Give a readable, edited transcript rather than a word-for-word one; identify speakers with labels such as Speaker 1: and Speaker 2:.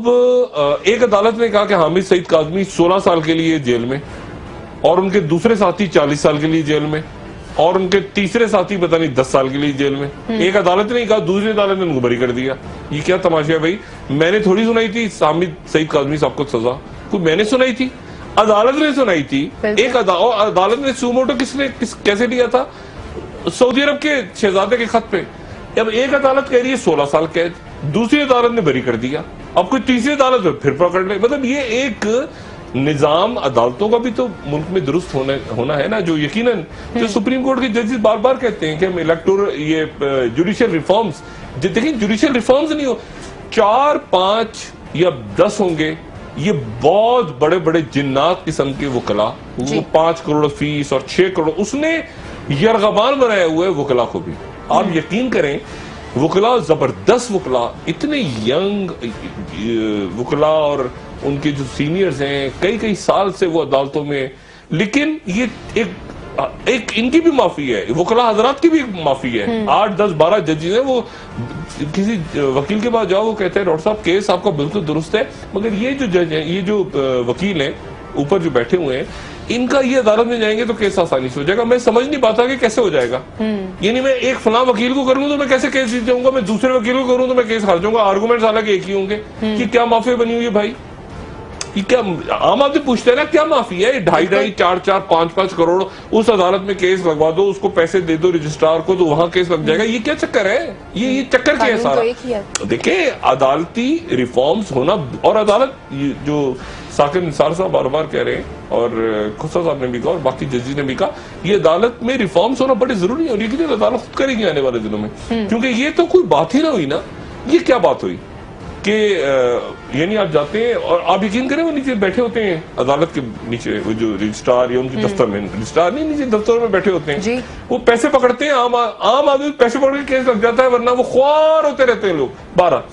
Speaker 1: अब एक अदालत ने कहा कि हामिद सईद काज़मी 16 साल के लिए जेल में, और उनके दूसरे साथी 40 साल के लिए जेल में, और उनके तीसरे साथी पता नहीं 10 साल के लिए जेल में। एक अदालत ने कहा, दूसरी अदालत ने उनको बरी कर दिया। ये क्या तमाशा है भाई? मैंने थोड़ी सुनाई थी हामिद सईद काज़मी साहब को सजा, कोई मैंने सुनाई थी? अदालत ने सुनाई थी। एक अदालत ने सुमोटो कैसे लिया था? सऊदी अरब के शहजादे के खत पे। अब एक अदालत कह रही है 16 साल कैद, दूसरी अदालत ने बरी कर दिया, अब कोई तीसरी अदालत में फिर पकड़ ले। मतलब ये एक निजाम अदालतों का भी तो मुल्क में दुरुस्त होना है ना, जो यकीनन जो सुप्रीम कोर्ट के जजेस बार बार कहते हैं कि हम इलेक्टोरल ये जुडिशियल रिफॉर्म्स, देखिए जुडिशियल रिफॉर्म्स नहीं हो 4, 5 या 10 होंगे, ये बहुत बड़े बड़े जिन्नात किस्म के वकला, वो 5 करोड़ फीस और 6 करोड़, उसने यरगबान बनाया हुआ है वकला को भी। आप यकीन करें, वकला जबरदस्त वकला, इतने यंग वकला, और उनके जो सीनियर्स हैं कई साल से वो अदालतों में, लेकिन ये एक इनकी भी माफी है, वकला हजरात की भी माफी है। 8, 10, 12 जजेस हैं, वो किसी वकील के पास जाओ, वो कहते हैं डॉक्टर साहब केस आपका बिल्कुल दुरुस्त है, मगर ये जो जज हैं, ये जो वकील हैं ऊपर जो बैठे हुए हैं, इनका ये अदालत में जाएंगे तो केस आसानी से हो जाएगा। मैं समझ नहीं पाता कि कैसे हो जाएगा। यानी मैं एक फलां वकील को करूंगा तो मैं कैसे केस जीत जाऊंगा, मैं दूसरे वकील को करूं तो मैं केस हार जाऊंगा। आर्गूमेंट्स हालांकि एक ही होंगे कि क्या माफिया बनी हुई है भाई? ये क्या आम आदमी पूछते हैं ना, क्या माफी है? 2.5, 4, 5 करोड़ उस अदालत में केस लगवा दो, उसको पैसे दे दो रजिस्ट्रार को, तो वहां केस लग जाएगा। ये क्या चक्कर है? ये चक्कर क्या है सारा? देखिए, अदालती रिफॉर्म्स होना, और अदालत जो साकिब निसार साहब बार बार कह रहे हैं, और खुसा साहब ने भी कहा, और बाकी जजेस ने भी कहा, ये अदालत में रिफॉर्म्स होना बड़े जरूरी है, और ये अदालत खुद करेगी आने वाले दिनों में, क्योंकि ये तो कोई बात ही ना हुई ना। ये क्या बात हुई कि यानी आप जाते हैं और आप यकीन करें, वो नीचे बैठे होते हैं अदालत के नीचे, वो जो रजिस्ट्रार या उनकी दफ्तर में, रजिस्ट्रार नहीं, नीचे दफ्तर में बैठे होते हैं, वो पैसे पकड़ते हैं। आम आदमी पैसे पकड़ के केस लग जाता है, वरना वो ख्वार होते रहते हैं लोग 12।